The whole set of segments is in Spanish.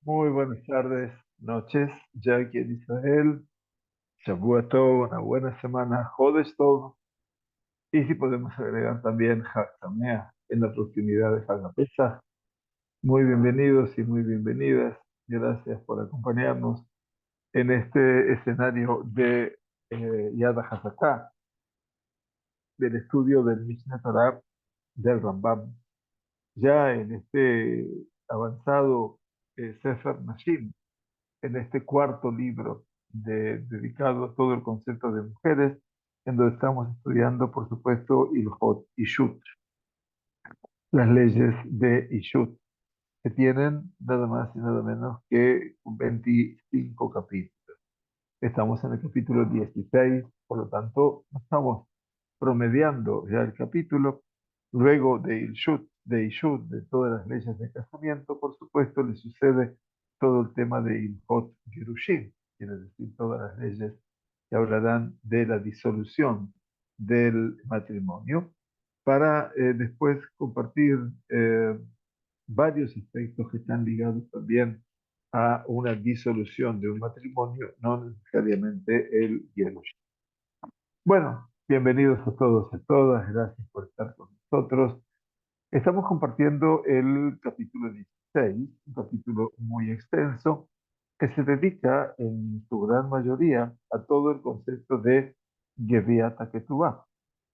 Muy buenas tardes, noches, ya aquí en Israel. Shavua Tov, una buena semana, Jodesh Tov. Y si podemos agregar también Chag Sameach en la proximidad de Hag HaPesach. Muy bienvenidos y muy bienvenidas. Gracias por acompañarnos en este escenario de Yad HaZaká, del estudio del Mishneh Torah del Rambam. Ya en este avanzado Sefer Nashim, en este cuarto libro dedicado a todo el concepto de mujeres, en donde estamos estudiando, por supuesto, Ilhot Ishut, las leyes de Ishut, que tienen nada más y nada menos que 25 capítulos. Estamos en el capítulo 16, por lo tanto, no estamos promediando ya el capítulo. Luego de Ishut, de todas las leyes de casamiento, por supuesto, le sucede todo el tema de Ilhot Gerushin, quiere decir todas las leyes que hablarán de la disolución del matrimonio, para después compartir varios aspectos que están ligados también a una disolución de un matrimonio, no necesariamente el Gerushin. Bueno, bienvenidos a todos y a todas, gracias por estar con nosotros. Estamos compartiendo el capítulo 16, un capítulo muy extenso, que se dedica en su gran mayoría a todo el concepto de Geviat HaKetubah.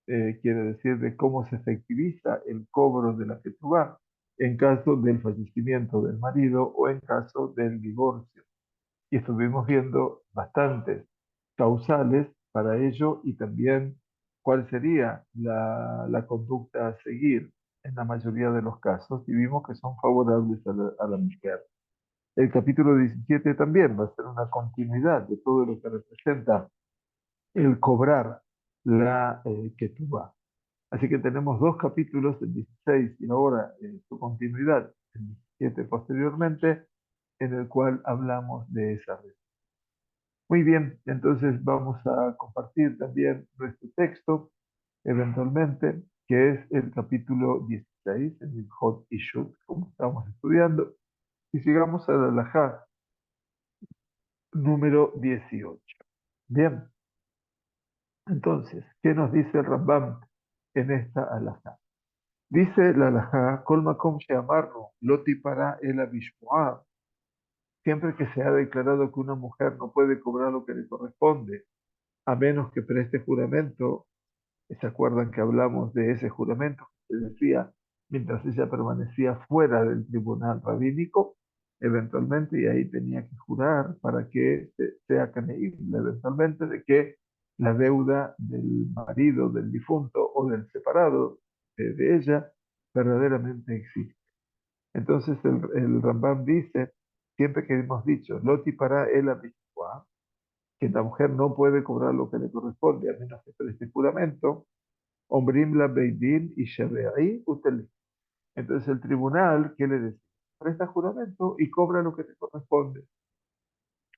Quiere decir de cómo se efectiviza el cobro de la Ketubah en caso del fallecimiento del marido o en caso del divorcio. Y estuvimos viendo bastantes causales para ello y también cuál sería la conducta a seguir en la mayoría de los casos, y vimos que son favorables a la mujer. El capítulo 17 también va a ser una continuidad de todo lo que representa el cobrar la ketubá. Así que tenemos dos capítulos, el 16 y ahora su continuidad, el 17 posteriormente, en el cual hablamos de esa red. Muy bien, entonces vamos a compartir también nuestro texto, eventualmente, que es el capítulo 16, el Hot Ishut, como estamos estudiando, y sigamos a la halajá número 18. Bien, entonces, ¿qué nos dice el Rambam en esta halajá? Dice la halajá, Kol makom she'amarnu, lo tipara el abishmuah, siempre que se ha declarado que una mujer no puede cobrar lo que le corresponde, a menos que preste juramento. ¿Se acuerdan que hablamos de ese juramento que se decía mientras ella permanecía fuera del tribunal rabínico? Eventualmente, y ahí tenía que jurar para que sea creíble eventualmente de que la deuda del marido, del difunto o del separado de ella verdaderamente existe. Entonces el Rambam dice, siempre que hemos dicho, Loti para el abishua, que la mujer no puede cobrar lo que le corresponde a menos que preste juramento, Ombrim la Beidin y Shabeai Utel. Entonces el tribunal, ¿qué le dice? Presta juramento y cobra lo que te corresponde.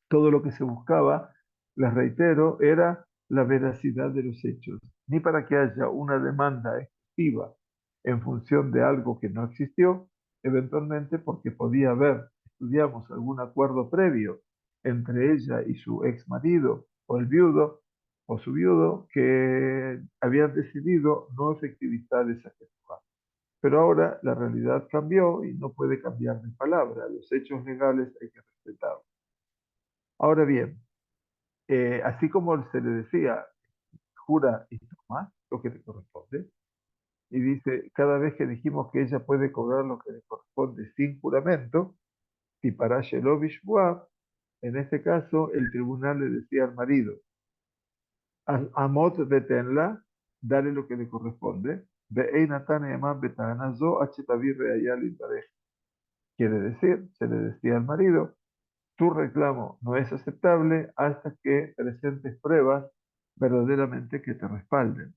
Todo lo que se buscaba, les reitero, era la veracidad de los hechos. Ni para que haya una demanda excesiva en función de algo que no existió, eventualmente porque podía haber, estudiamos, algún acuerdo previo entre ella y su ex marido o el viudo o su viudo que habían decidido no efectivizar esa gestión. Pero ahora la realidad cambió y no puede cambiar de palabra. Los hechos legales hay que respetarlos. Ahora bien, así como se le decía, jura y toma lo que le corresponde, y dice, cada vez que dijimos que ella puede cobrar lo que le corresponde sin juramento, si para Shelovish Buab, en este caso el tribunal le decía al marido, Amot betenla, dale lo que le corresponde, Be'einatan eman betanazo, achetavi reayal imparej. Quiere decir, se le decía al marido, tu reclamo no es aceptable hasta que presentes pruebas verdaderamente que te respalden.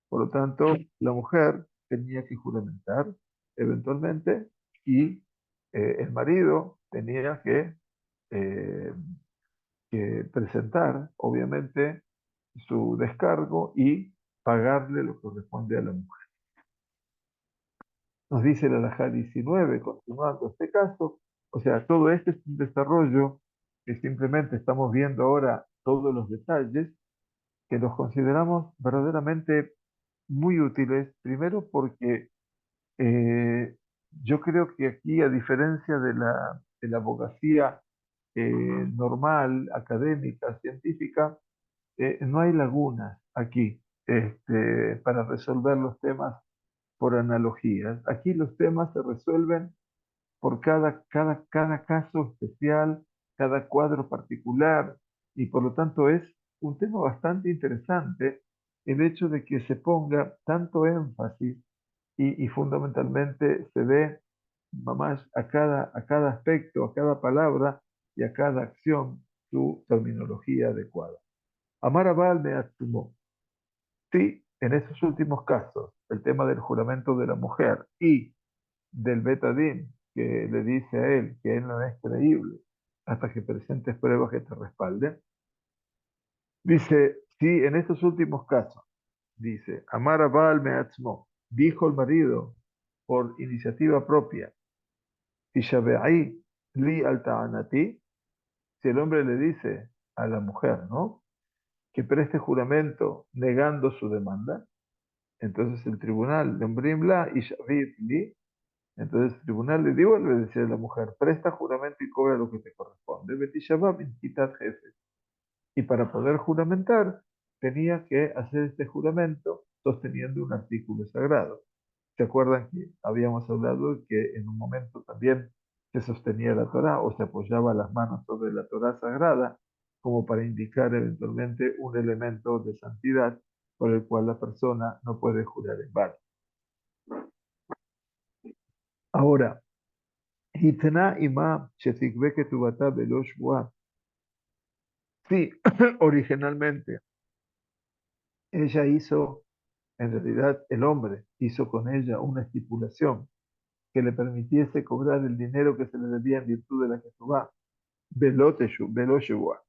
Por lo tanto, la mujer tenía que juramentar eventualmente y el marido tenía eh, que presentar, obviamente, su descargo y pagarle lo que corresponde a la mujer. Nos dice la Alajá 19, continuando este caso, O sea, todo este es un desarrollo que simplemente estamos viendo ahora todos los detalles que los consideramos verdaderamente muy útiles, primero porque eh, yo creo que aquí, a diferencia de la abogacía normal, académica, científica, no hay lagunas aquí para resolver los temas por analogías. Aquí los temas se resuelven por cada caso especial, cada cuadro particular, y por lo tanto es un tema bastante interesante el hecho de que se ponga tanto énfasis y fundamentalmente se dé más a cada aspecto, a cada palabra y a cada acción su terminología adecuada. Amar a Baal me atsumó. Sí, en esos últimos casos, el tema del juramento de la mujer y del Betadín, que le dice a él que él no es creíble hasta que presentes pruebas que te respalden, dice, sí, en estos últimos casos, dice, Amar a Baal me atzmo, dijo el marido por iniciativa propia, Tishabe'ai li al ta'anati, si el hombre le dice a la mujer, ¿no? Que preste juramento negando su demanda, entonces el tribunal, Lembrimla y Shavit li, entonces el tribunal le devuelve a decir a la mujer, presta juramento y cobra lo que te corresponde. Betishabab quitat jefe. Y para poder juramentar, tenía que hacer este juramento sosteniendo un artículo sagrado. ¿Se acuerdan que habíamos hablado de que en un momento también se sostenía la Torá o se apoyaba las manos sobre la Torá sagrada como para indicar eventualmente un elemento de santidad por el cual la persona no puede jurar en vano? Ahora, Hitna ima shetikve ketubata velo shvua. Sí, originalmente ella hizo, en realidad el hombre hizo con ella una estipulación que le permitiese cobrar el dinero que se le debía en virtud de la ketubá, velo shvua.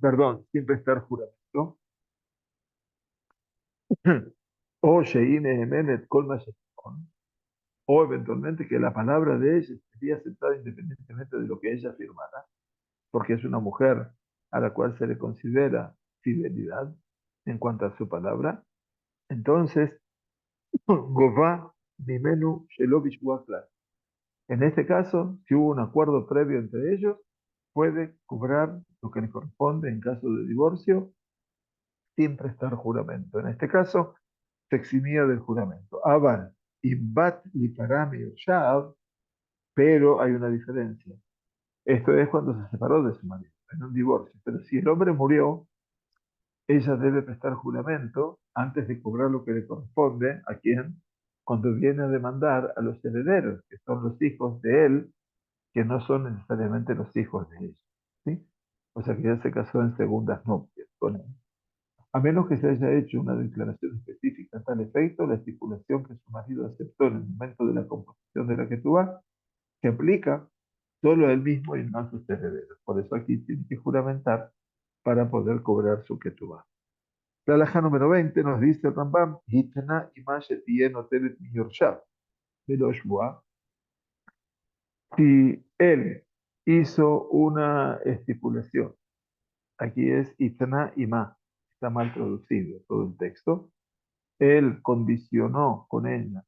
Perdón, sin prestar juramento. O sheine emenet kol ma shetikon, o eventualmente que la palabra de ella sería aceptada independientemente de lo que ella afirmara, porque es una mujer a la cual se le considera fidelidad en cuanto a su palabra. Entonces, Gová Mimenu Shelovish Wakla. En este caso, si hubo un acuerdo previo entre ellos, puede cobrar lo que le corresponde en caso de divorcio sin prestar juramento. En este caso, se eximía del juramento. Aval y Bat Liparami Shav, pero hay una diferencia. Esto es cuando se separó de su marido, en un divorcio. Pero si el hombre murió, ella debe prestar juramento antes de cobrar lo que le corresponde a quien, cuando viene a demandar a los herederos, que son los hijos de él, que no son necesariamente los hijos de ella. ¿Sí? O sea que ya se casó en segundas nupcias con él. A menos que se haya hecho una declaración específica a tal efecto, la estipulación que su marido aceptó en el momento de la composición de la Ketubá se aplica solo a él mismo y no a sus herederos. Por eso aquí tiene que juramentar para poder cobrar su Ketubá. La alhaja número 20 nos dice el Rambam, Hitna imashe tien otelet mi yorshav, velo shvua. Si él hizo una estipulación, aquí es Itna ima, está mal traducido todo el texto, él condicionó con ella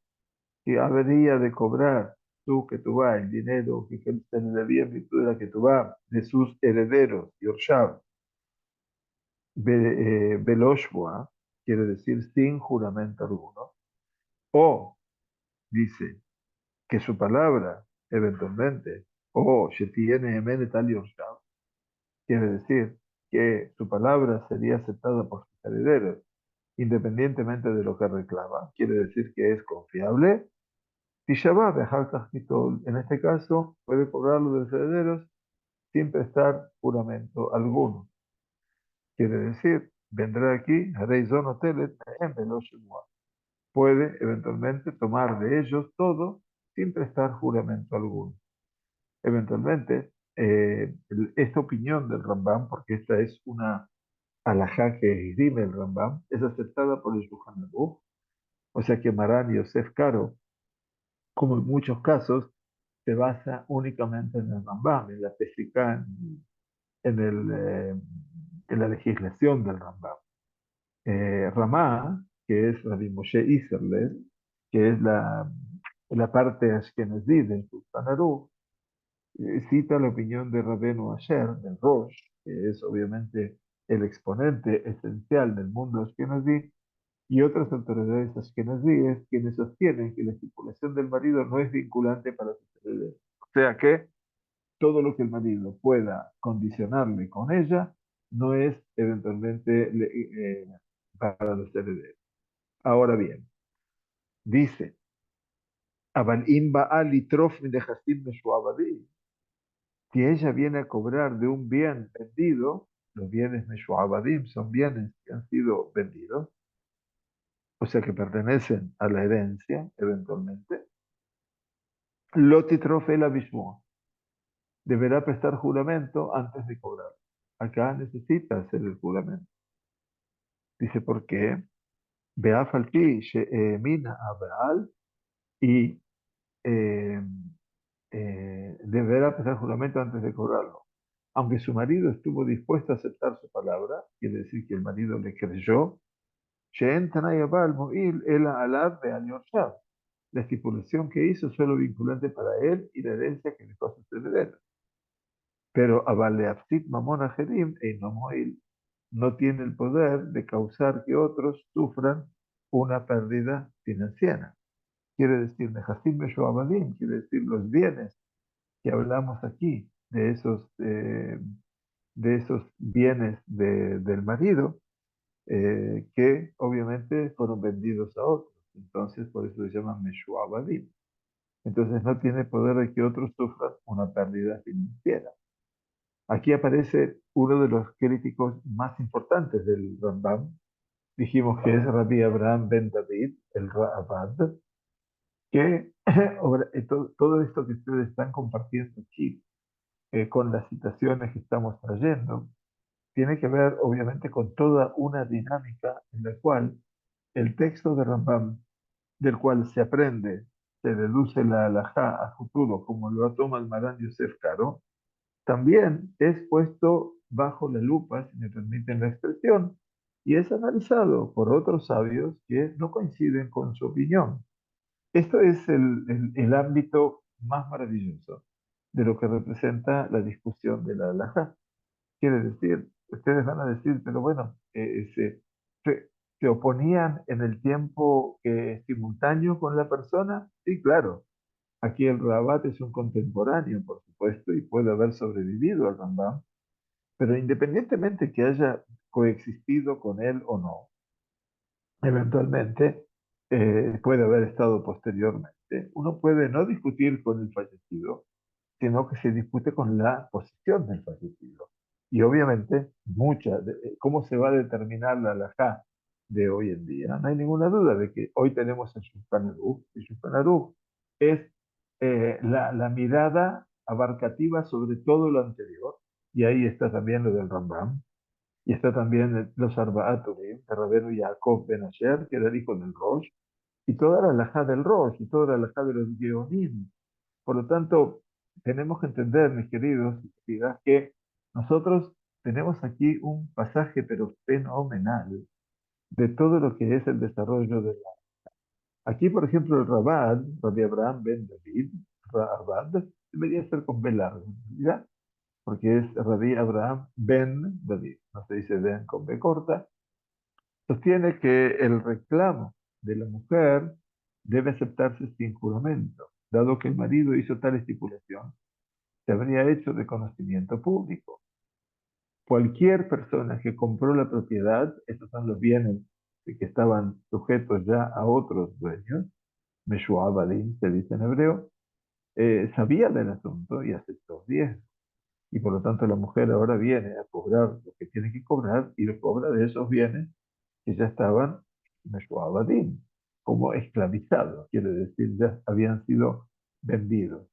que habría de cobrar su ketubá, el dinero que se le debía en virtud de la ketubá de sus herederos, Yorshav, Beloshua, quiere decir sin juramento alguno, o dice que su palabra, eventualmente, o Shetiene Emenet al Yorshav, quiere decir que su palabra sería aceptada por sus herederos, independientemente de lo que reclama, quiere decir que es confiable. Si Shabbat Behar Kajitol, en este caso, puede cobrarlo de los herederos sin prestar juramento alguno. Quiere decir, vendrá aquí, Reizon Hotelet, puede eventualmente tomar de ellos todo sin prestar juramento alguno. Eventualmente, esta opinión del Rambam, porque esta es una alajá que esgrime el Rambam, es aceptada por el Shulchan Aruch, o sea que Maran y Yosef Karo, como en muchos casos, se basa únicamente en el Rambam, en la pesicá, en la legislación del Rambam. Ramá, que es Rabbi Moshe Isserles, que es la parte ashkenazí del Shulchan Aruch, cita la opinión de Rabbeinu Asher, del Rosh, que es obviamente el exponente esencial del mundo ashkenazí, y otras autoridades ashkenazíes quienes sostienen que la estipulación del marido no es vinculante para su heredero. O sea que todo lo que el marido pueda condicionarle con ella no es eventualmente para los herederos. Ahora bien, dice, "Aval im ba'al litrof min nechasim meshuabadim", si ella viene a cobrar de un bien vendido, los bienes meshuabadim son bienes que han sido vendidos, o sea que pertenecen a la herencia eventualmente, lo titrof el abishmo, deberá prestar juramento antes de cobrar. Acá necesita hacer el juramento. Dice, ¿por qué? Beaf al pi mina a Baal y eh, deberá prestar juramento antes de cobrarlo. Aunque su marido estuvo dispuesto a aceptar su palabra, quiere decir que el marido le creyó, She'en Tanay Baal Mo'il Ela Alab Be'al Yorshav. La estipulación que hizo es solo vinculante para él y la herencia que dejó a sus herederos. Pero Abal Leafsit Mamon Ajerim Eino Mo'il no tiene el poder de causar que otros sufran una pérdida financiera. Quiere decir, Nehasim Meshuabadim, quiere decir los bienes que hablamos aquí, de esos bienes del marido, que obviamente fueron vendidos a otros. Entonces, por eso se llaman Meshuabadim. Entonces, no tiene poder de que otros sufran una pérdida financiera. Aquí aparece uno de los críticos más importantes del Rambam. Dijimos que es Rabbi Abraham ben David, el Ra'avad, que todo esto que ustedes están compartiendo aquí, con las citaciones que estamos trayendo, tiene que ver obviamente con toda una dinámica en la cual el texto de Rambam, del cual se aprende, se deduce la halajá a futuro, como lo toma el Maran Yosef Karo, también es puesto bajo la lupa, si me permiten la expresión, y es analizado por otros sabios que no coinciden con su opinión. Esto es el ámbito más maravilloso de lo que representa la discusión de la halajá. Quiere decir, ustedes van a decir, pero bueno, se oponían en el tiempo simultáneo con la persona. Sí, claro. Aquí el Rabat es un contemporáneo, por supuesto, y puede haber sobrevivido al Rambam, pero independientemente que haya coexistido con él o no, eventualmente puede haber estado posteriormente. Uno puede no discutir con el fallecido, sino que se discute con la posición del fallecido. Y obviamente, ¿cómo se va a determinar la halajá de hoy en día? No hay ninguna duda de que hoy tenemos el Shulchan Aruch. El Shulchan Aruch es la mirada abarcativa sobre todo lo anterior, y ahí está también lo del Rambam, y está también los Arba'at Urim, de Rabbeinu Yaakov Ben Asher, que era el hijo del Rosh, y toda la halajá del Rosh, y toda la halajá de los Geonim. Por lo tanto, tenemos que entender, mis queridos, que nosotros tenemos aquí un pasaje, pero fenomenal, de todo lo que es el desarrollo de la... Aquí, por ejemplo, el Rabad, Rabbi Abraham ben David, Rabad, debería ser con B larga, ¿ya? Porque es Rabbi Abraham ben David, no se dice ben con B corta, sostiene que el reclamo de la mujer debe aceptarse sin juramento, dado que el marido hizo tal estipulación, se habría hecho de conocimiento público. Cualquier persona que compró la propiedad, estos son los bienes que estaban sujetos ya a otros dueños, Meshuabadim se dice en hebreo, sabía del asunto y aceptó bien. Y por lo tanto la mujer ahora viene a cobrar lo que tiene que cobrar y lo cobra de esos bienes que ya estaban Meshuabadim, como esclavizados, quiere decir, ya habían sido vendidos.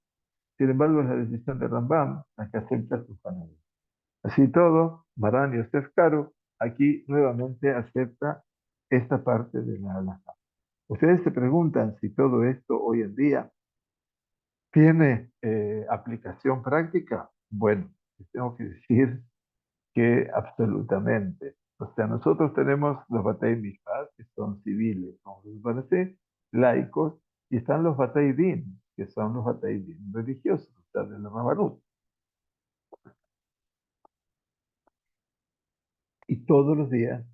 Sin embargo, es la decisión de Rambam la que acepta su panel. Así todo, Maran Yosef Karo aquí nuevamente acepta esta parte de la halajá. Ustedes se preguntan si todo esto hoy en día ¿Tiene aplicación práctica? Bueno, les tengo que decir que absolutamente. O sea, nosotros tenemos los Batei Mishpat, que son civiles, como les parece, laicos, y están los Batei Din, que son los Batei Din religiosos, o sea, de la Rabanut. Y todos los días,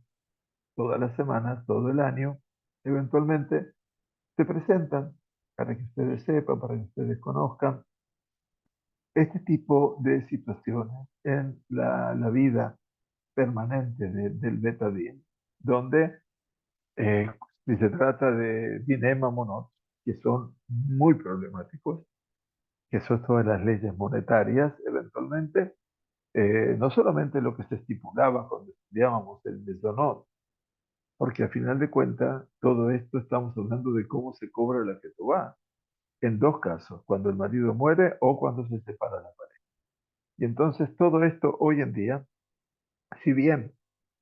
todas las semanas, todo el año, eventualmente se presentan para que ustedes sepan, para que ustedes conozcan este tipo de situaciones en la vida permanente del Betadín, donde eh, si se trata de dinema monot, que son muy problemáticos, que son todas las leyes monetarias, eventualmente, no solamente lo que se estipulaba cuando estudiábamos el mesonot, porque al final de cuentas, todo esto estamos hablando de cómo se cobra la ketubá, en dos casos, cuando el marido muere o cuando se separa la pareja. Y entonces todo esto hoy en día, si bien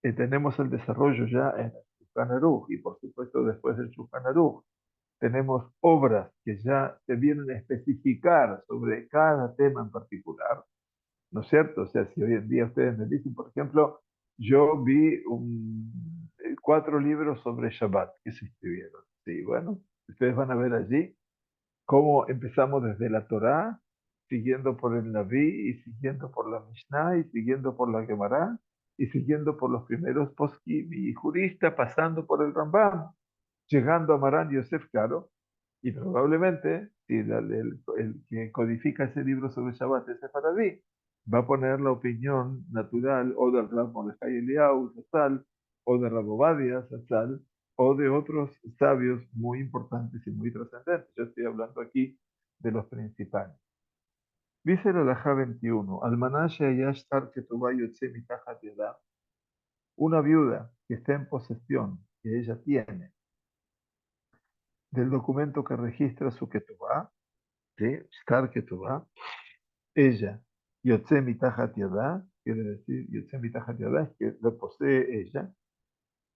tenemos el desarrollo ya en el Shulchan Aruch y por supuesto después del Shulchan Aruch, tenemos obras que ya se vienen a especificar sobre cada tema en particular, ¿no es cierto? O sea, si hoy en día ustedes me dicen, por ejemplo, yo vi cuatro libros sobre Shabbat que se escribieron. Sí, bueno, ustedes van a ver allí cómo empezamos desde la Torá, siguiendo por el Naví, y siguiendo por la Mishnah, y siguiendo por la Gemara, y siguiendo por los primeros poskim y juristas, pasando por el Rambam, llegando a Maran Yosef Karo, y probablemente, si el que codifica ese libro sobre Shabbat es Sefaradí, va a poner la opinión natural o del Rav Mordechai Eliyahu Zatzal, o de Rav Ovadia Zatzal, o de otros sabios muy importantes y muy trascendentes. Yo estoy hablando aquí de los principales. Dice el Alajá 21, Almanasha Yashtar Ketubá Yotze Mitachat Yadá, una viuda que está en posesión, que ella tiene, del documento que registra su Ketubá, ¿sí? Shtar Ketubá, ella, Yotze Mitachat Yadá, quiere decir, Yotze Mitachat Yadá es que lo posee ella,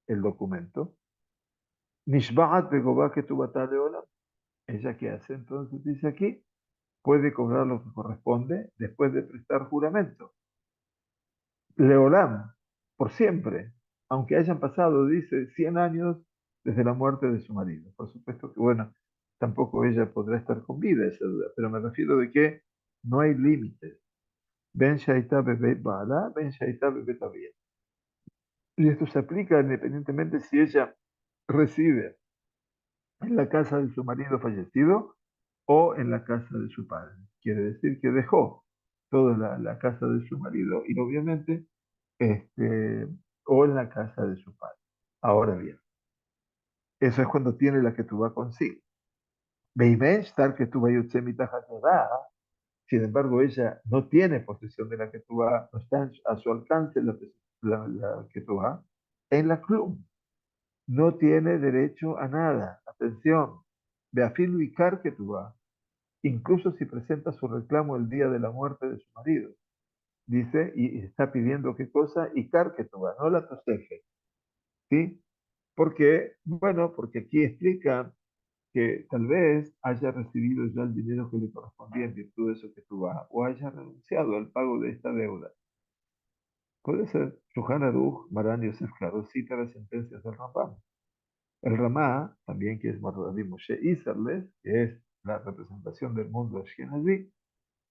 el documento. Nishba'at Begobá Ketubata Leolam, ella que hace entonces, dice aquí, puede cobrar lo que corresponde después de prestar juramento. Leolam, por siempre, aunque hayan pasado, dice, 100 años desde la muerte de su marido. Por supuesto que, bueno, tampoco ella podrá estar con vida, esa duda, pero me refiero de que no hay límites. Ben Shaita Bebet Baala, Ben Shaita Bebet Abiyah. Y esto se aplica independientemente si ella reside en la casa de su marido fallecido o en la casa de su padre. Quiere decir que dejó toda la casa de su marido y obviamente este, o en la casa de su padre. Ahora bien, eso es cuando tiene la que tú vas consigo. Beimesh, tal que tú vayas sin embargo, ella no tiene posesión de la que tú vas, no está a su alcance la que tú vas, en la club. No tiene derecho a nada. Atención, Beafil y que tú vas, incluso si presenta su reclamo el día de la muerte de su marido. Dice, y está pidiendo qué cosa, y que tú vas, no la toseje. ¿Sí? Porque, bueno, porque aquí explica que tal vez haya recibido ya el dinero que le correspondía en virtud de eso que tú vas, o haya renunciado al pago de esta deuda. Puede ser. Shulchan Aruch, Maran Yosef, claro, cita las sentencias del Rambam. El Ramá, también que es Rabbi Moshe Isserles, que es la representación del mundo Ashkenazi,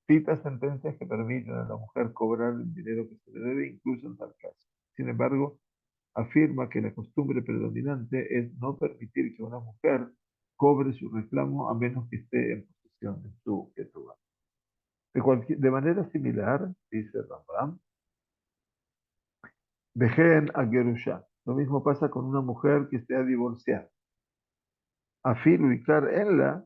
cita sentencias que permiten a la mujer cobrar el dinero que se le debe, incluso en tal caso. Sin embargo, afirma que la costumbre predominante es no permitir que una mujer cobre su reclamo a menos que esté en posesión de su ketubá. De manera similar, dice Rambam, Vejen a Gerusha. Lo mismo pasa con una mujer que se ha divorciado. Afir ubicar en la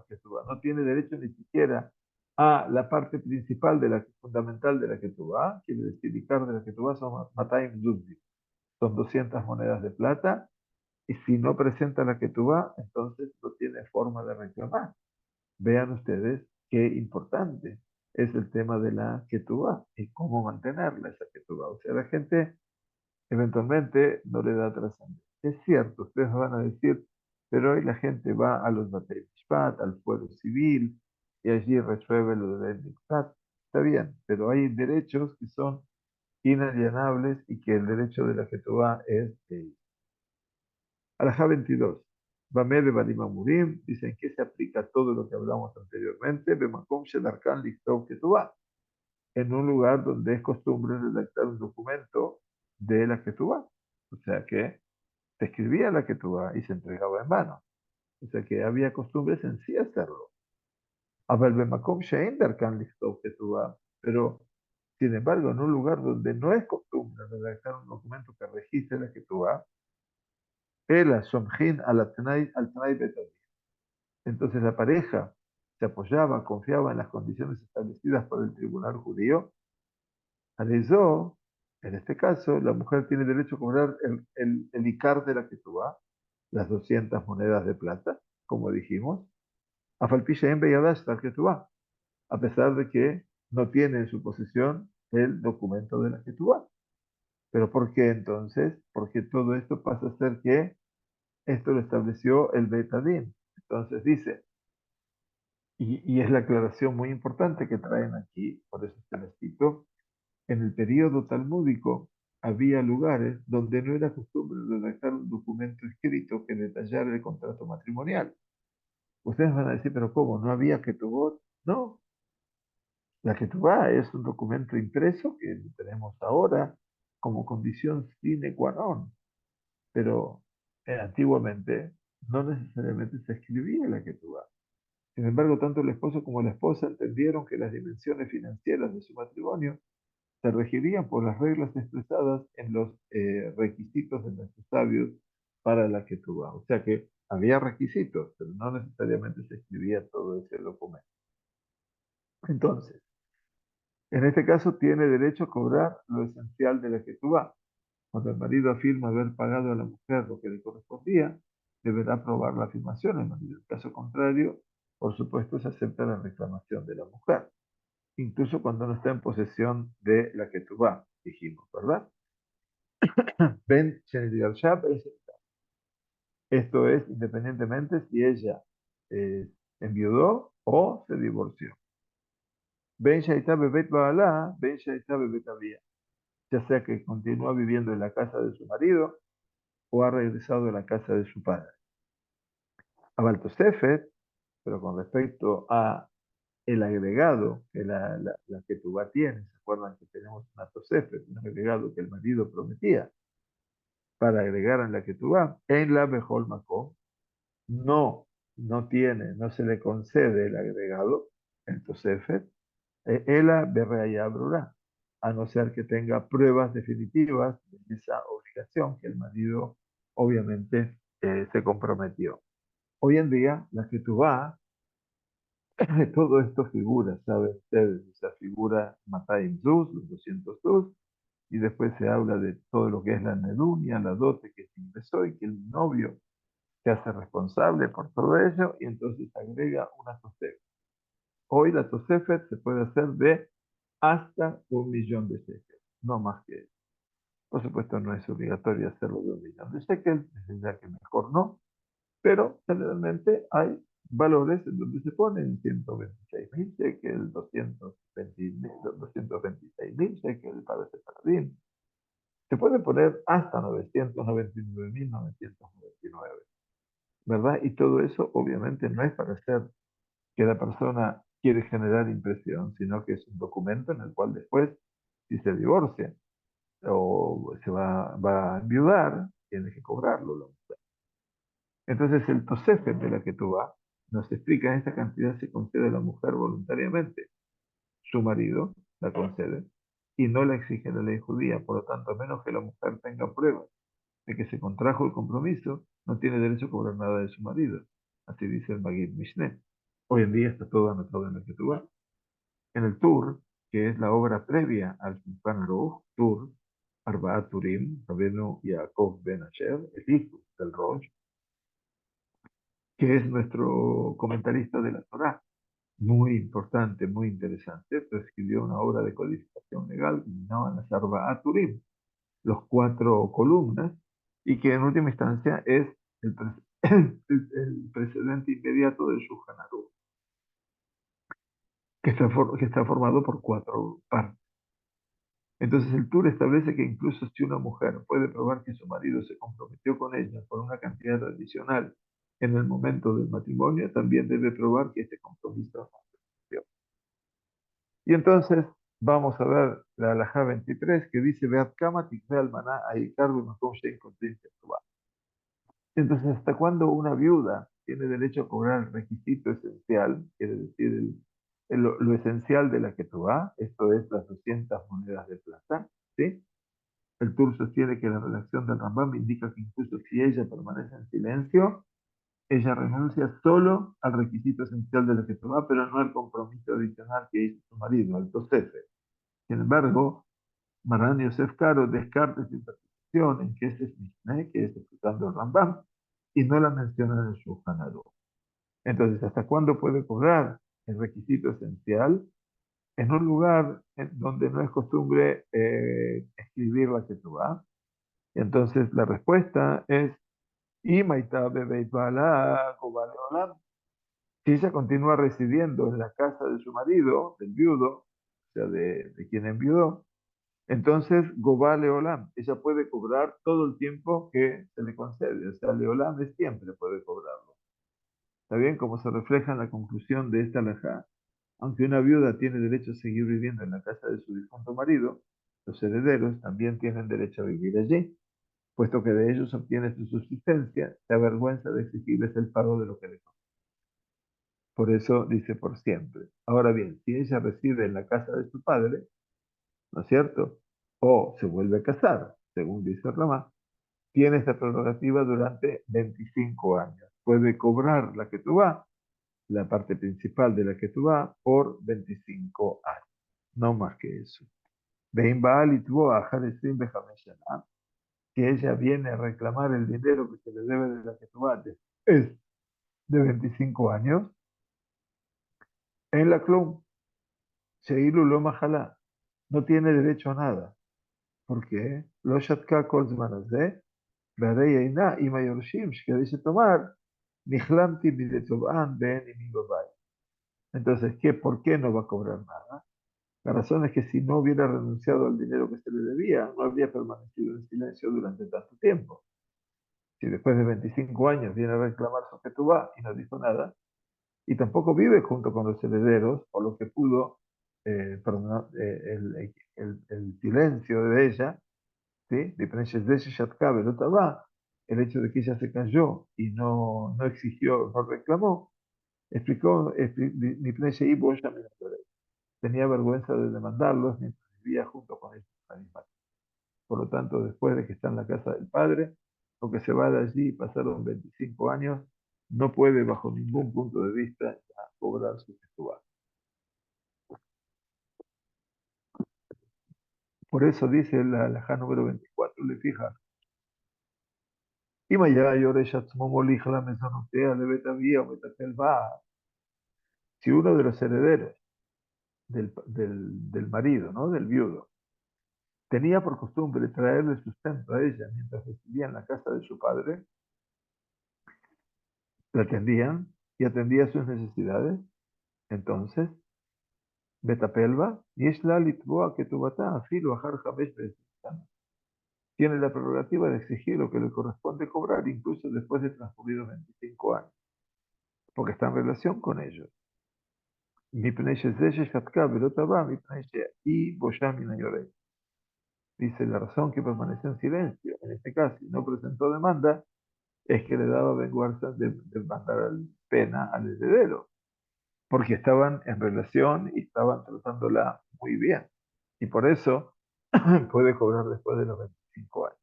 ketubá. No tiene derecho ni siquiera a la parte principal de la fundamental de la ketubá, quiere decir, Icar de la ketubá son Matayim Zubdi. Son 200 monedas de plata. Y si no presenta la que tú vas, entonces no tiene forma de reclamar. Vean ustedes qué importante es el tema de la que tú vas y cómo mantenerla esa que tú vas. O sea, la gente eventualmente no le da trascendencia. Es cierto, ustedes van a decir, pero hoy la gente va a los Batei Mishpat, al fuero civil, y allí resuelve lo del dictat. Está bien, pero hay derechos que son inalienables y que el derecho de la Ketubá es de ellos. Alajá 22. Bamé de Badimamurim, dicen que se aplica todo lo que hablamos anteriormente, Bemakom Shedarkan Lichtov Ketubá, en un lugar donde es costumbre redactar un documento de la Ketubá. O sea que se escribía la Ketubá y se entregaba en mano. O sea que había costumbres en sí hacerlo. Abel Bemakom Shein Darkan Lichtov Ketubá, pero sin embargo, en un lugar donde no es costumbre redactar un documento que registre la Ketubá, el Somjin al Tanay Betadí. Entonces la pareja se apoyaba, confiaba en las condiciones establecidas por el tribunal judío. Analizó, en este caso, la mujer tiene derecho a cobrar el Icar de la Ketubá, las 200 monedas de plata, como dijimos, a Falpisha en Beyadash la Ketubá, a pesar de que no tiene en su posesión el documento de la Ketubá. ¿Pero por qué entonces? Porque todo esto pasa a ser que esto lo estableció el Betadín. Entonces dice, y es la aclaración muy importante que traen aquí, por eso está escrito, en el periodo talmúdico había lugares donde no era costumbre redactar un documento escrito que detallara el contrato matrimonial. Ustedes van a decir, pero ¿cómo? ¿No había ketubot? No, la ketubá es un documento impreso que tenemos ahora como condición sine qua non, pero antiguamente no necesariamente se escribía la ketubá. Sin embargo, tanto el esposo como la esposa entendieron que las dimensiones financieras de su matrimonio se regirían por las reglas expresadas en los requisitos de nuestros sabios para la ketubá. O sea que había requisitos, pero no necesariamente se escribía todo ese documento. Entonces, en este caso tiene derecho a cobrar lo esencial de la ketubá. Cuando el marido afirma haber pagado a la mujer lo que le correspondía, deberá probar la afirmación el marido. En caso contrario, por supuesto, se acepta la reclamación de la mujer, incluso cuando no está en posesión de la que tú vas, dijimos, ¿verdad? Ben Shab, esto es independientemente si ella eh, enviudó o se divorció. Ben Shaita Bebet Baalá, Ben Shaita Bebet Abía, ya sea que continúa viviendo en la casa de su marido o ha regresado a la casa de su padre. Abal Tosefet, pero con respecto a el agregado que la ketubá tiene, ¿se acuerdan que tenemos una Tosefet, un agregado que el marido prometía para agregar en la ketubá? En la mejor Makom, no, no tiene, no se le concede el agregado, el Tosefet, ela berreaya brura, a no ser que tenga pruebas definitivas de esa obligación que el marido obviamente se comprometió. Hoy en día, la ketubá, todo esto figura, ¿saben ustedes? Esa figura Matayim Zuz, los 200 Zuz, y después se habla de todo lo que es la nedunia, la dote que se ingresó y que el novio se hace responsable por todo ello, y entonces agrega una tosefet. Hoy la tosefet se puede hacer de hasta 1 millón de shekels, no más que eso. Por supuesto, no es obligatorio hacerlo de 1 millón de shekels, es ya que mejor no, pero generalmente hay valores en donde se ponen 126.000 shekels, 226.000 shekels para ese jardín. Se puede poner hasta 999.999, ¿verdad? Y todo eso obviamente no es para hacer que la persona quiere generar impresión, sino que es un documento en el cual después, si se divorcia o va a enviudar, tiene que cobrarlo. Entonces el Tosefet de la que tú vas nos explica esta cantidad se concede a la mujer voluntariamente. Su marido la concede y no la exige la ley judía. Por lo tanto, a menos que la mujer tenga pruebas de que se contrajo el compromiso, no tiene derecho a cobrar nada de su marido. Así dice el Magid Mishneh. Hoy en día está todo anotado en la que tú vas. En el Tur, que es la obra previa al Shulchan Aruch, Tur, Arbaat Turim, Rabenu Yaakov Ben Asher, el hijo del Rosh, que es nuestro comentarista de la Torá, muy importante, muy interesante, pero escribió una obra de codificación legal que llamaban las Arbaat Turim, los 4 columnas, y que en última instancia es el precedente inmediato del Shulchan Aruch. que está formado por cuatro partes. Entonces el Tur establece que incluso si una mujer puede probar que su marido se comprometió con ella por una cantidad adicional en el momento del matrimonio, también debe probar que este compromiso no se cumplió. Y entonces vamos a ver la halajá 23 que dice, Beat kama tikve almaná aikar b'makom she'en kotin ketubah. Entonces, ¿hasta cuándo una viuda tiene derecho a cobrar el requisito esencial, quiere decir lo esencial de la ketubá? Esto es las 200 monedas de plata, ¿sí? El Tur sostiene que la redacción del Rambam indica que incluso si ella permanece en silencio, ella renuncia solo al requisito esencial de la ketubá, pero no al compromiso adicional que hizo su marido, al tosefe. Sin embargo, Maran Yosef Karo descarta esta interpretación en que ese es Mishneh, que es explicando el Rambam, y no la menciona en el Shulchan Aruch. Entonces, ¿hasta cuándo puede cobrar el requisito esencial? En un lugar donde no es costumbre escribir la ketubá. Entonces, la respuesta es, "Imaita bebeit ba'ala gobale olam". Si ella continúa residiendo en la casa de su marido, del viudo, o sea, de quien enviudó, entonces, Gobá Leolam, ella puede cobrar todo el tiempo que se le concede. O sea, Leolam es siempre puede cobrarlo. ¿Está bien? Como se refleja en la conclusión de esta alajá. Aunque una viuda tiene derecho a seguir viviendo en la casa de su difunto marido, los herederos también tienen derecho a vivir allí, puesto que de ellos obtiene su subsistencia, se avergüenza de exigirles el pago de lo que le corresponde. Por eso dice por siempre. Ahora bien, si ella reside en la casa de su padre, ¿no es cierto? O se vuelve a casar, según dice Ramá, tiene esta prerrogativa durante 25 años. Puede cobrar la que tú vas, la parte principal de la que tú vas, por 25 años. No más que eso. Vein Baal y tuvo a Jaresim Behameshanah, que ella viene a reclamar el dinero que se le debe de la que tú vas, es de 25 años, en la club, Sheilu lo Mahalá, no tiene derecho a nada. ¿Por qué? Lo Shatka Kol Zmanazé, והרי אינה עם היורשים שכדי שתאמר, נכלמתי מידי תובען ואין עמי בבית. Entonces, ¿por qué no va a cobrar nada? La razón es que si no hubiera renunciado al dinero que se le debía, no habría permanecido en silencio durante tanto tiempo. Si después de 25 años viene a reclamar su ketubá y no dijo nada, y tampoco vive junto con los herederos, o lo que pudo, el silencio de ella, ¿sí? El hecho de que ella se cayó y no exigió, no reclamó, explicó, tenía vergüenza de demandarlos mientras vivía junto con ellos. Por lo tanto, después de que está en la casa del padre, aunque se va de allí, pasaron 25 años, no puede bajo ningún punto de vista cobrar su testual. Por eso dice la halajá número 24, le fija, אם היה היורש עצמו מוליך למזונותיה לבית אביה ומטפל בה, si uno de los herederos del marido, ¿no? Del viudo, tenía por costumbre traerle sustento a ella mientras residía en la casa de su padre, la atendían y atendía sus necesidades, entonces, Betapelba, Yeshla Litboa que tubata, afilo ajar jabesh tiene la prerrogativa de exigir lo que le corresponde cobrar incluso después de transcurridos 25 años, porque está en relación con ellos. Dice, la razón que permaneció en silencio, en este caso, y no presentó demanda, es que le daba vergüenza de mandar pena al heredero, porque estaban en relación y estaban tratándola muy bien. Y por eso puede cobrar después de los 25 años.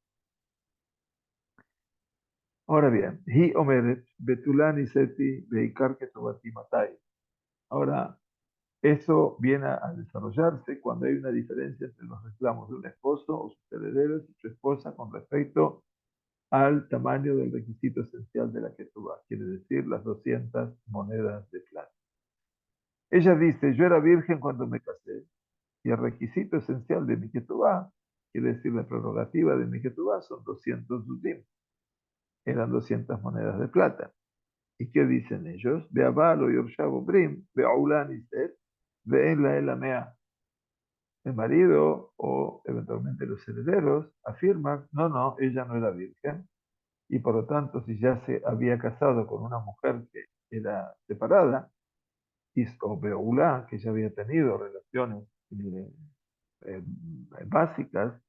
Ahora bien, hi omeret betulani seti beikar que matai. Ahora, eso viene a desarrollarse cuando hay una diferencia entre los reclamos de un esposo o sus herederos y su esposa con respecto al tamaño del requisito esencial de la ketubá, quiere decir las 200 monedas de plata. Ella dice, yo era virgen cuando me casé, y el requisito esencial de mi ketubá, quiere decir la prerrogativa de mi ketubá, son 200 dudim, eran 200 monedas de plata. ¿Y qué dicen ellos? Beabal o Yorshav Obrim, Beaulan y Set, de en la elamea. El marido o eventualmente los herederos afirman, no, no, ella no era virgen, y por lo tanto, si ya se había casado con una mujer que era separada, o beulá, que ya había tenido relaciones eh, básicas,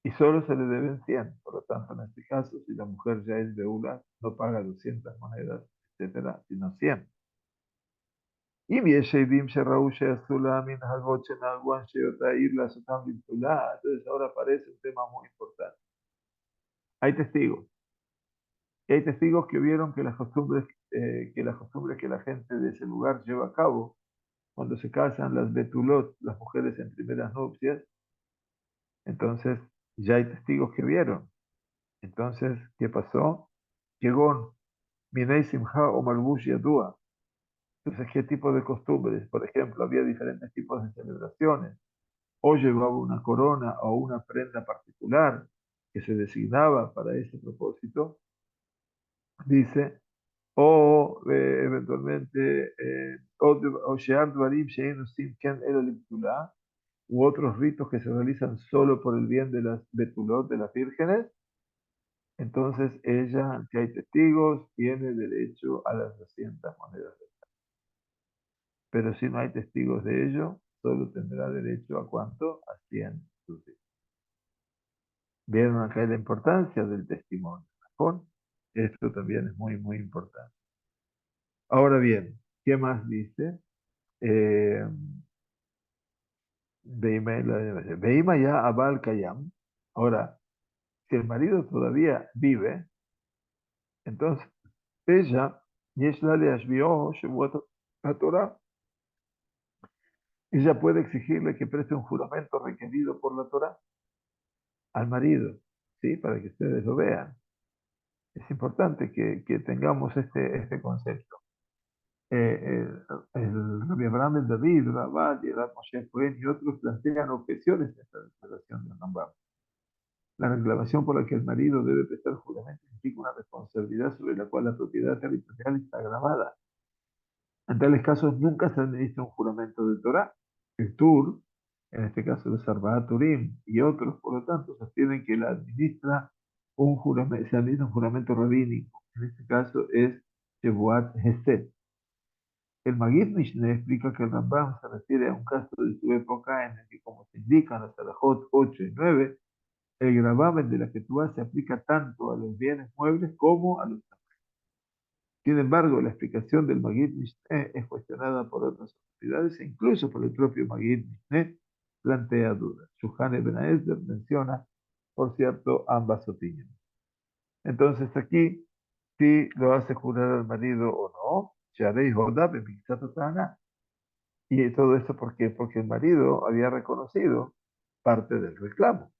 y solo se le deben 100. Por lo tanto, en este caso, si la mujer ya es beulá, no paga 200 monedas, etcétera, sino 100. אם יש עדים שראו שעשו לה מנהגות שנהגו אנשיות העיר לעשותם במתולה, entonces ahora aparece un tema muy importante. Hay testigos. Y hay testigos que vieron que las costumbres que la gente de ese lugar lleva a cabo cuando se casan las betulot, las mujeres en primeras nupcias, entonces ya hay testigos que vieron. Entonces, ¿qué pasó? Llegó Minei Simha o Malbush Yadua. Entonces, ¿qué tipo de costumbres? Por ejemplo, había diferentes tipos de celebraciones. O llevaba una corona o una prenda particular que se designaba para ese propósito, dice, o eventualmente, o shear dvarim she'en osim ken ela libtulá, u otros ritos que se realizan solo por el bien de las betulot, de las vírgenes, entonces ella, si hay testigos, tiene derecho a las 200 monedas. Pero si no hay testigos de ello, solo tendrá derecho a cuánto? A 100 sucios. Vieron acá la importancia del testimonio. ¿No? Esto también es muy, muy importante. Ahora bien, ¿qué más dice? Eh, Veima ya abal kayam. Ahora, si el marido todavía vive, entonces ella, yeshla le ashbió shevuot Torah, ella puede exigirle que preste un juramento requerido por la Torah al marido, ¿sí? Para que ustedes lo vean. Es importante que tengamos este concepto. El Rabbi Abraham ben David, Rabat y el Moshe Cohen y otros plantean objeciones a esta declaración de Rambam. La reclamación por la que el marido debe prestar juramento implica una responsabilidad sobre la cual la propiedad territorial está grabada. En tales casos nunca se administra un juramento de Torah. El Tur, en este caso los Arbaat Turim y otros, por lo tanto, sostienen que la administra se administra un juramento rabínico. En este caso es Shevuat Hesed. El Magid Mishneh explica que el Rambam se refiere a un caso de su época en el que, como se indica en los Salahot 8 y 9, el gravamen de la Ketubá se aplica tanto a los bienes muebles como a los también. Sin embargo, la explicación del Magid Mishneh es cuestionada por otras autoridades e incluso por el propio Magid Mishneh plantea dudas. Shulchan Ibn Ezra menciona, por cierto, ambas opiniones. Entonces aquí, si lo hace jurar al marido o no, Sharei Hoda Bemixat Tana. Y todo esto, ¿por qué? Porque el marido había reconocido parte del reclamo.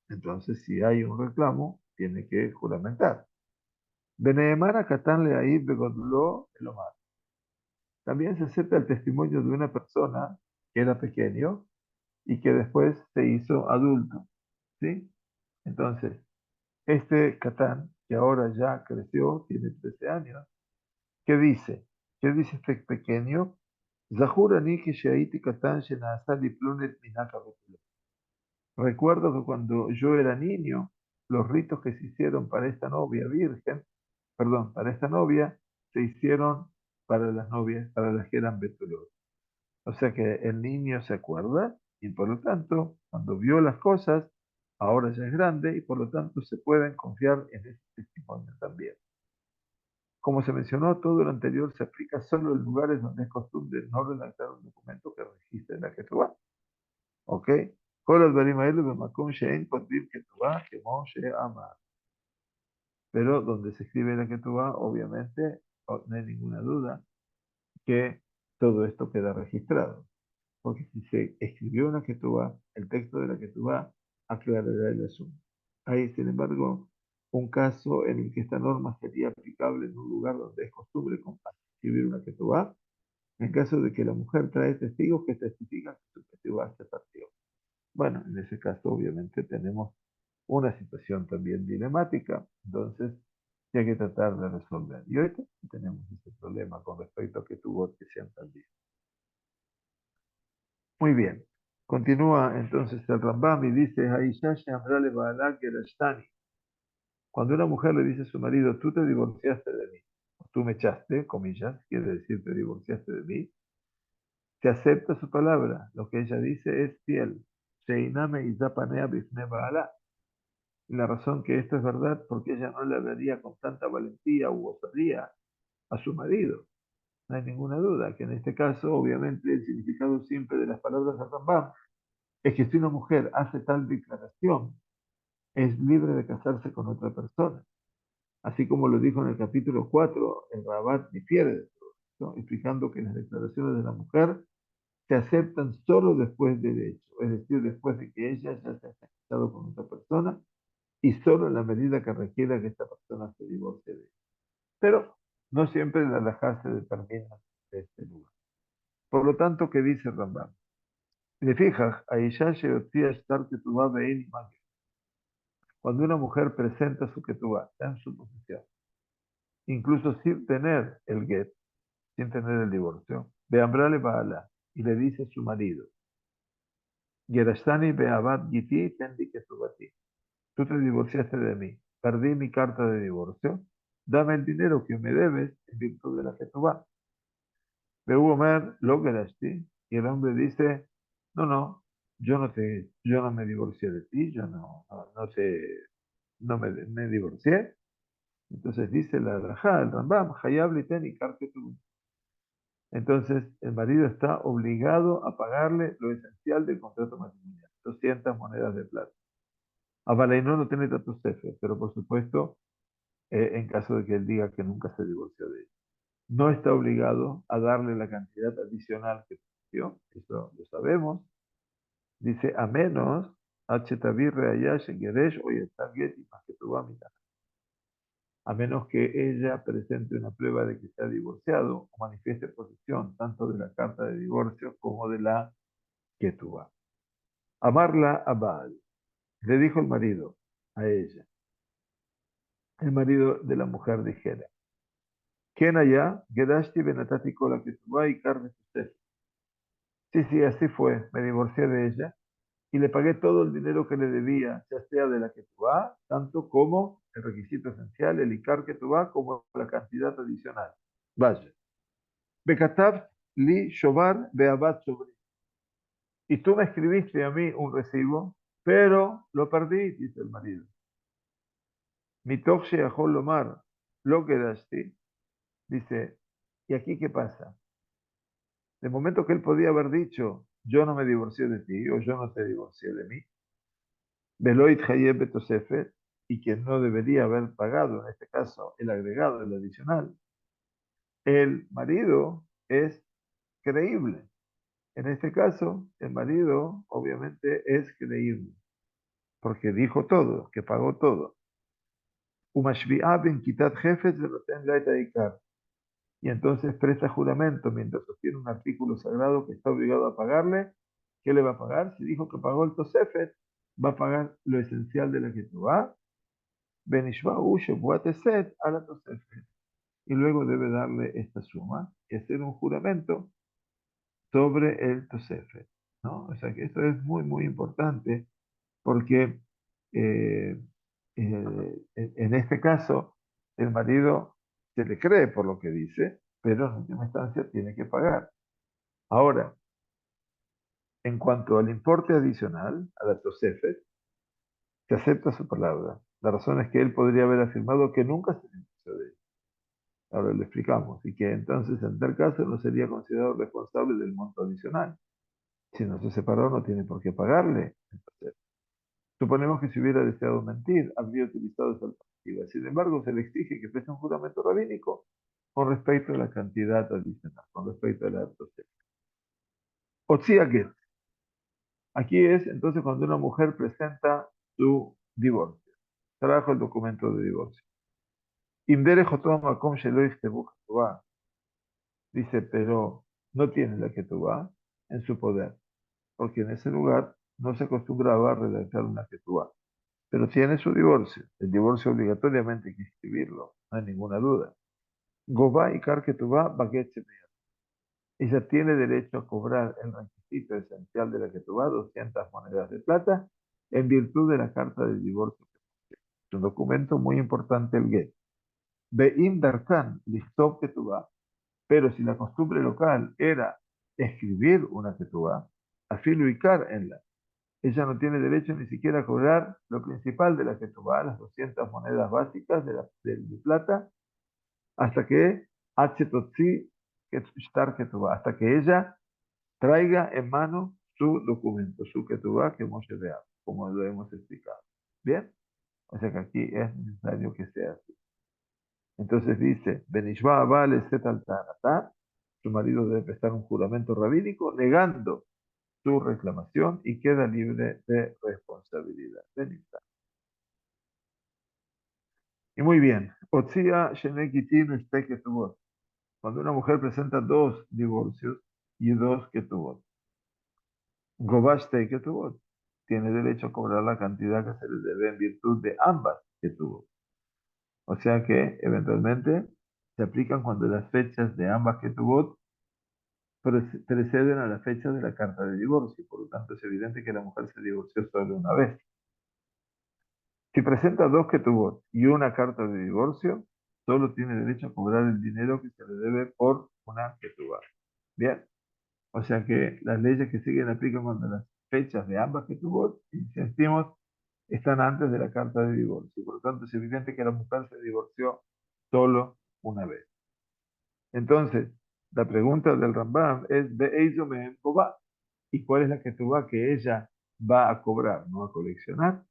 Entonces, si hay un reclamo, tiene que juramentar. Beneemar Catán le ahí begodló el Omar. También se acepta el testimonio de una persona que era pequeño y que después se hizo adulto. ¿Sí? Entonces, este Catán, que ahora ya creció, tiene 13 años, ¿qué dice? ¿Qué dice este pequeño? Zahur ani que she'aiti Catán shena'asa li plunet minaka betulo. Recuerdo que cuando yo era niño, los ritos que se hicieron para esta novia virgen, perdón, para esta novia, se hicieron para las novias, para las que eran betulot. O sea que el niño se acuerda y por lo tanto, cuando vio las cosas, ahora ya es grande y por lo tanto se pueden confiar en ese testimonio también. Como se mencionó, todo lo anterior se aplica solo en lugares donde es costumbre no redactar un documento que registre la Ketubá. ¿Ok? כל הדברים האלו במקום שאין כותבים כתובה כמו שאמר. Pero donde se escribe la Ketubá, obviamente, no hay ninguna duda que todo esto queda registrado. Porque si se escribió una Ketubá, el texto de la Ketubá aclarará el asunto. Hay, sin embargo, un caso en el que esta norma sería aplicable en un lugar donde es costumbre escribir una Ketubá, en caso de que la mujer trae testigos que testifican que su Ketubá se partió. Bueno, en ese caso obviamente tenemos una situación también dilemática, entonces hay que tratar de resolver. Y ahorita tenemos ese problema con respecto a que tuvo que sean tan Muy bien. Continúa entonces el Rambam y dice, Aisha she'amra le'ba'ala gerashtani. Cuando una mujer le dice a su marido, tú te divorciaste de mí, o tú me echaste, comillas, quiere decir te divorciaste de mí, se acepta su palabra. Lo que ella dice es fiel. Sheiname izapanea bifne ba'ala. Y la razón que esto es verdad, porque ella no le hablaría con tanta valentía u osadía a su marido. No hay ninguna duda que en este caso, obviamente, el significado simple de las palabras de Rambam es que si una mujer hace tal declaración, es libre de casarse con otra persona. Así como lo dijo en el capítulo 4, el Rabat difiere de todo esto, explicando que las declaraciones de la mujer se aceptan solo después del hecho, es decir, después de que ella ya se haya casado con otra persona y solo en la medida que requiera que esta persona se divorcie de ella. Pero no siempre la halajá se determina de este lugar. Por lo tanto, ¿qué dice Rambam? Le fijas, Aisha Sheotzia Shtar Ketubá Be'en Imag. Cuando una mujer presenta su ketubá en su posesión, incluso sin tener el get, sin tener el divorcio, Beambrale Baala, y le dice a su marido, Gerashtani Beabat Giti Tendi Ketubati. Tú te divorciaste de mí, perdí mi carta de divorcio, dame el dinero que me debes en virtud de la ketubá. Behu Omer lo gerashti, y el hombre dice, no, no, yo no me divorcié de ti, yo no me divorcié. Entonces dice la Rajá, el Rambam, Hayab liten y Ketubá. Entonces el marido está obligado a pagarle lo esencial del contrato matrimonial, 200 monedas de plata. Abalainó no tiene tantos jefes, pero por supuesto, en caso de que él diga que nunca se divorció de ella. No está obligado a darle la cantidad adicional que pidió, eso lo sabemos. Dice, a menos, a menos que ella presente una prueba de que se ha divorciado o manifieste posesión tanto de la carta de divorcio como de la ketubá. Amarla a Baal. Le dijo el marido a ella, el marido de la mujer dijera, ¿quién allá? Gedashti benatati kola ketubá y carne Yosef. Sí, sí, así fue. Me divorcié de ella y le pagué todo el dinero que le debía, ya sea de la ketubá, tanto como el requisito esencial, el icar ketubá, como la cantidad adicional. Vaya. Bekatav li shobar beabat sobre. Y tú me escribiste a mí un recibo, pero lo perdí, dice el marido. Mitoch sheachol lomar, lo quedaste. Dice, ¿y aquí qué pasa? De momento que él podía haber dicho, yo no me divorcié de ti, o yo no te divorcié de mí, Veloit Hayeb Betosefet, y quien no debería haber pagado, en este caso, el agregado, el adicional, el marido es creíble. En este caso, el marido obviamente es creíble, porque dijo todo, que pagó todo. Umashbi'a ben kitat jefes de roten laita ikar. Y entonces presta juramento mientras sostiene un artículo sagrado que está obligado a pagarle. ¿Qué le va a pagar? Si dijo que pagó el Tosefet, va a pagar lo esencial de la Ketubá, Benishba'u Shebuat Eset a la Tosefet. Y luego debe darle esta suma y hacer un juramento sobre el Tosefet, ¿no? O sea que esto es muy, muy importante porque en este caso el marido se le cree por lo que dice, pero en última instancia tiene que pagar. Ahora, en cuanto al importe adicional, a la Tosefet, se acepta su palabra. La razón es que él podría haber afirmado que nunca se divorció de ella. Ahora lo explicamos. Y que entonces, en tal caso, no sería considerado responsable del monto adicional. Si no se separó, no tiene por qué pagarle. Entonces, suponemos que si hubiera deseado mentir, habría utilizado esa alternativa. Sin embargo, se le exige que preste un juramento rabínico con respecto a la cantidad adicional, con respecto a la Tosefet. Otzia Get. Aquí es entonces cuando una mujer presenta su divorcio. Trajo el documento de divorcio. Imdere Jotom Makom Shelo Iftebu Ketubá. Dice, pero no tiene la ketubá en su poder, porque en ese lugar no se acostumbraba a redactar una ketubá. Pero tiene su divorcio. El divorcio obligatoriamente hay que escribirlo, no hay ninguna duda. Gobá y Kar Ketubá Baguet Ella tiene derecho a cobrar el requisito esencial de la Ketubá, 200 monedas de plata, en virtud de la carta de divorcio. Es un documento muy importante el get. Be'im darkan, lichtov Ketubá. Pero si la costumbre local era escribir una Ketubá, afilo ikar en la, ella no tiene derecho ni siquiera a cobrar lo principal de la Ketubá, las 200 monedas básicas de plata, hasta que Hatzetotzi Shtar Ketubá, hasta que ella traiga en mano su documento, su Ketubá que Moshe vea, como lo hemos explicado. ¿Bien? O sea que aquí es necesario que sea así. Entonces dice, Benishba vale Setaltanatá, su marido debe prestar un juramento rabínico negando su reclamación y queda libre de responsabilidad. Y muy bien, Otsia Shenekitin este Ketubot. Cuando una mujer presenta dos divorcios y dos Ketubot. Gobaste Ketubot. Tiene derecho a cobrar la cantidad que se le debe en virtud de ambas Ketubot. O sea que eventualmente se aplican cuando las fechas de ambas Ketubot preceden a la fecha de la carta de divorcio. Por lo tanto, es evidente que la mujer se divorció solo una vez. Si presenta dos Ketubot y una carta de divorcio, solo tiene derecho a cobrar el dinero que se le debe por una Ketubá. Bien, o sea que las leyes que siguen aplican cuando las fechas de ambas Ketubot, insistimos, están antes de la carta de divorcio. Por lo tanto, es evidente que la mujer se divorció solo una vez. Entonces, la pregunta del Rambam es, ¿Be'eizo mehem kobá? ¿Y cuál es la Ketubá que ella va a cobrar, no a coleccionar?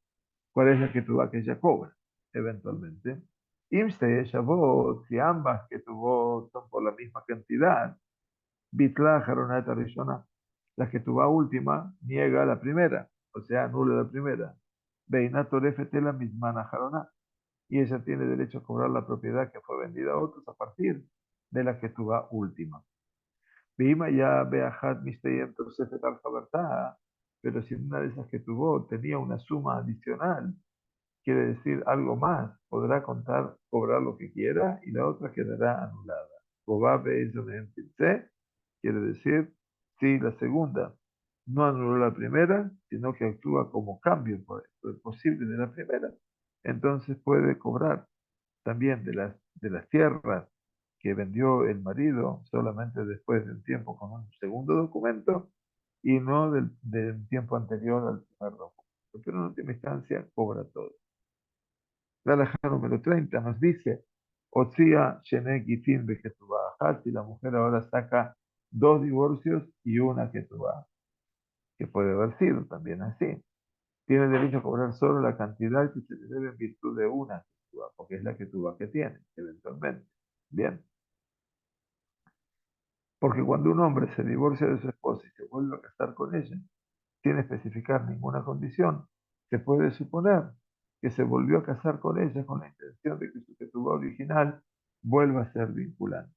¿Cuál es la Ketubá que ella cobra, eventualmente? Imste, Shavot, si ambas Ketubot son por la misma cantidad, Bitla, Jaronat, Arishona, la Ketubá última niega la primera, o sea, anula la primera. Beina Torefete la misma Jaronat, y ella tiene derecho a cobrar la propiedad que fue vendida a otros a partir de la Ketubá última. Bima ya Beajat Misteyem Tosefet al Jabertá, pero si una de esas Ketubot tenía una suma adicional, quiere decir algo más, podrá contar, cobrar lo que quiera y la otra quedará anulada. Quiere decir, si la segunda no anuló la primera, sino que actúa como cambio posible de la primera, entonces puede cobrar también de las tierras que vendió el marido solamente después de un tiempo con un segundo documento y no del tiempo anterior al primer documento. Pero en última instancia cobra todo. La halajá número 30 nos dice, Otzia Shenek Gitin Beketubá. Si la mujer ahora saca dos divorcios y una Ketubá, que puede haber sido también así. Tiene derecho a cobrar solo la cantidad que se le debe en virtud de una Ketubá, porque es la Ketubá que tiene, eventualmente. Bien. Porque cuando un hombre se divorcia de su esposa y se vuelve a casar con ella, sin especificar ninguna condición, se puede suponer que se volvió a casar con ella con la intención de que su ketubá original vuelva a ser vinculante.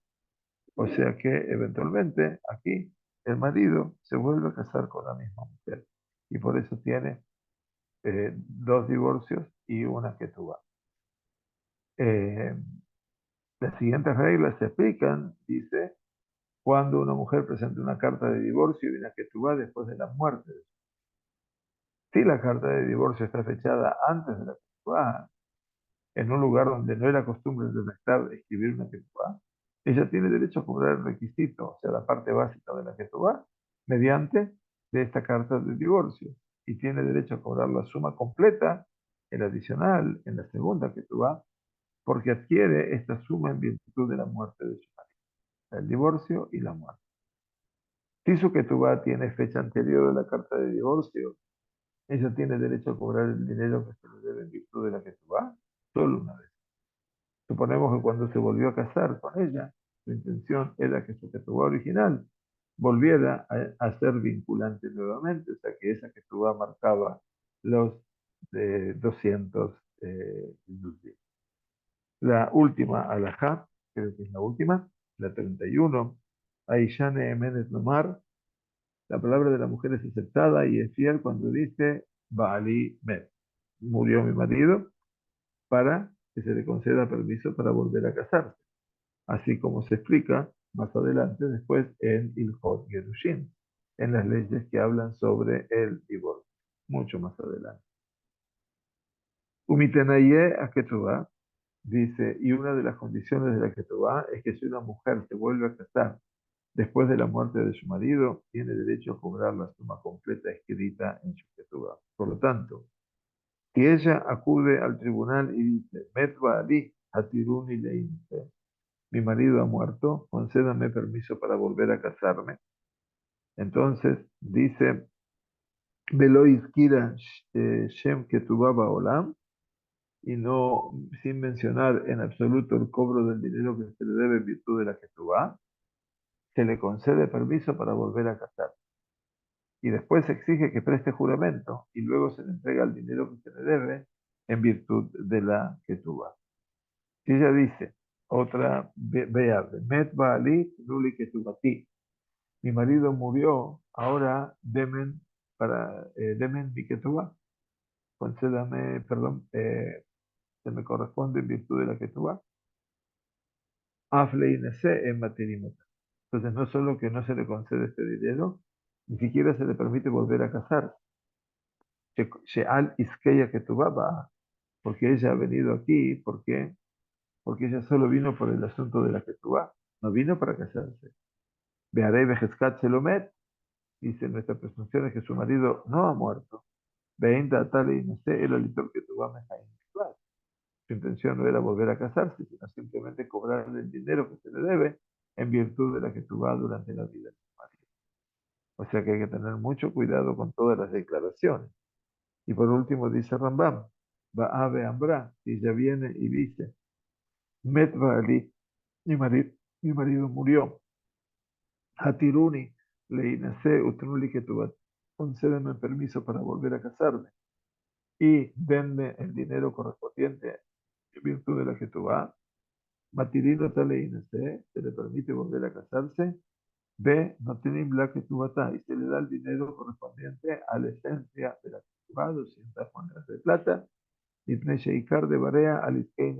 O sea que eventualmente aquí el marido se vuelve a casar con la misma mujer y por eso tiene dos divorcios y una ketubá. Eh, las siguientes reglas se aplican, dice, cuando una mujer presenta una carta de divorcio y una ketubá después de la muerte. Si la carta de divorcio está fechada antes de la ketubá, en un lugar donde no era costumbre de redactar, escribir una ketubá, ella tiene derecho a cobrar el requisito, o sea, la parte básica de la ketubá, mediante de esta carta de divorcio. Y tiene derecho a cobrar la suma completa, el adicional, en la segunda ketubá, porque adquiere esta suma en virtud de la muerte de su marido, el divorcio y la muerte. Si su ketubá tiene fecha anterior a la carta de divorcio, ella tiene derecho a cobrar el dinero que se le debe en virtud de la ketubá solo una vez. Suponemos que cuando se volvió a casar con ella, su intención era que su ketubá original volviera a ser vinculante nuevamente, o sea que esa ketubá marcaba los 200 industrias. La última alajá, creo que es la última, la 31, Aishane Emenes Nomar, la palabra de la mujer es aceptada y es fiel cuando dice Baali Met, murió mi marido, para que se le conceda permiso para volver a casarse, así como se explica más adelante después en Ilhot Gerushin. en las leyes que hablan sobre el divorcio, mucho más adelante. Umitenaye a Ketubá dice, y una de las condiciones de la Ketubá es que si una mujer se vuelve a casar después de la muerte de su marido, tiene derecho a cobrar la suma completa escrita en su Ketubá. Por lo tanto, si ella acude al tribunal y dice, Metba Ali, Hatiruni Leinte, mi marido ha muerto, concédame permiso para volver a casarme. Entonces dice, Velois Kira Shem Ketubaba Olam, y no sin mencionar en absoluto el cobro del dinero que se le debe en virtud de la Ketubá, se le concede permiso para volver a casar. Y después se exige que preste juramento y luego se le entrega el dinero que se le debe en virtud de la Ketubá. Si ella dice, otra, vea, Met Baali, Nuli Ketubati, mi marido murió, ahora demen demen mi Ketubá, concédame, perdón, se me corresponde en virtud de la Ketubá. Afle Inese en Materimota. Entonces, no solo que no se le concede este dinero, ni siquiera se le permite volver a casarse. Sheal Iskeya Ketubá va, porque ella ha venido aquí, ¿por qué? Porque ella solo vino por el asunto de la Ketubá, no vino para casarse. Beharei Bejezkat Selomet, dice nuestra presunción es que su marido no ha muerto. Veinda tal y no sé, el alitor Ketubá Mejaim. Su intención no era volver a casarse, sino simplemente cobrar el dinero que se le debe en virtud de la Ketubá durante la vida de su marido. O sea que hay que tener mucho cuidado con todas las declaraciones. Y por último dice Rambam, Ba'ave Ambra, y ella viene y dice, Met Ali, mi marido murió. Hatiruni, Leinase, Utruli Ketubá, concédeme permiso para volver a casarme y denme el dinero correspondiente en virtud de la Ketubá. Matirino Taleinase, se le permite volver a casarse. B, no tiene la Ketubá y se le da el dinero correspondiente a la esencia de la Ketubá, 200 monedas de plata. Y Pnesheikar de Barea al Iskein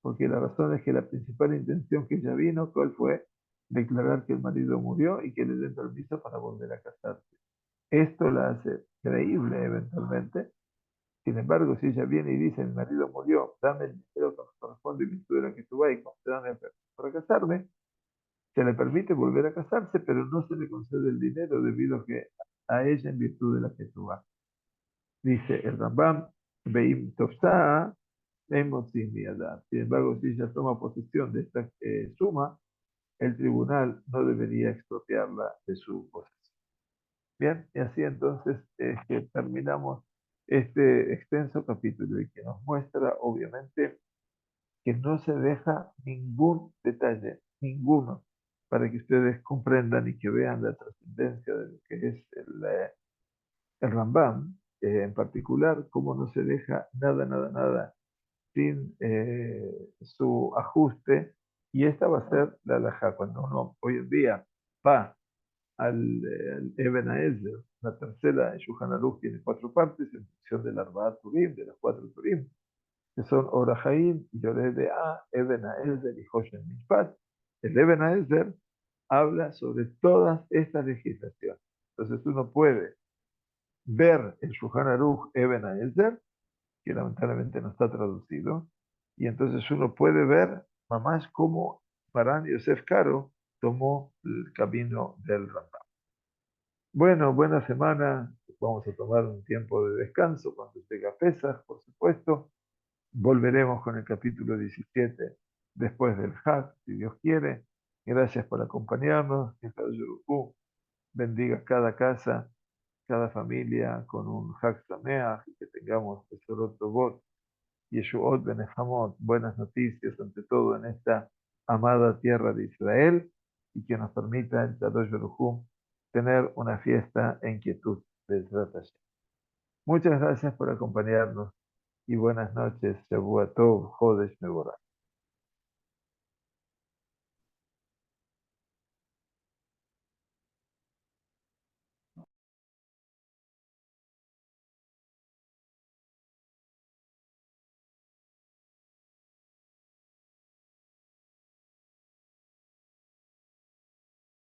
porque la razón es que la principal intención que ella vino, ¿cuál fue? Declarar que el marido murió y que le den permiso para volver a casarse. Esto la hace creíble eventualmente. Sin embargo, si ella viene y dice, mi marido murió, dame el dinero que corresponde y mi estudio que tú y concédame el permiso para casarme, se le permite volver a casarse, pero no se le concede el dinero debido a que a ella en virtud de la que tú vas. Dice el Rambam, Beim Tofsa, sin embargo, si ella toma posesión de esta suma, el tribunal no debería expropiarla de su posesión. Bien, y así entonces terminamos este extenso capítulo y que nos muestra, obviamente, que no se deja ningún detalle, ninguno, para que ustedes comprendan y que vean la trascendencia de lo que es el Rambam, en particular, cómo no se deja nada, nada, nada sin su ajuste, y esta va a ser la halajá. Cuando uno hoy en día va al Eben Haezer, la tercera en Shulchan Aruch tiene cuatro partes en función del Arbaat Turim, de los cuatro Turim, que son Orahaim, Yoreh de A, Eben Haezer y Hoshen Mishpat. El Eben Haezer habla sobre todas estas legislaciones. Entonces uno puede ver el Shulchan Aruch Eben Haezer, que lamentablemente no está traducido, y entonces uno puede ver mamás cómo Maran Yosef Karo tomó el camino del Rambam. Bueno, buena semana, vamos a tomar un tiempo de descanso cuando llega Pesach, por supuesto, volveremos con el capítulo 17 después del Hajj, si Dios quiere. Gracias por acompañarnos, que Hu bendiga cada casa, cada familia con un Hajj Sameach y que tengamos Besorot Tovot, Yeshuot Benejamot, buenas noticias ante todo en esta amada tierra de Israel y que nos permita el Kadosh Baruj Hu tener una fiesta en quietud del Hashem. Muchas gracias por acompañarnos y buenas noches. Shavua Tov, Jodesh Mevorach.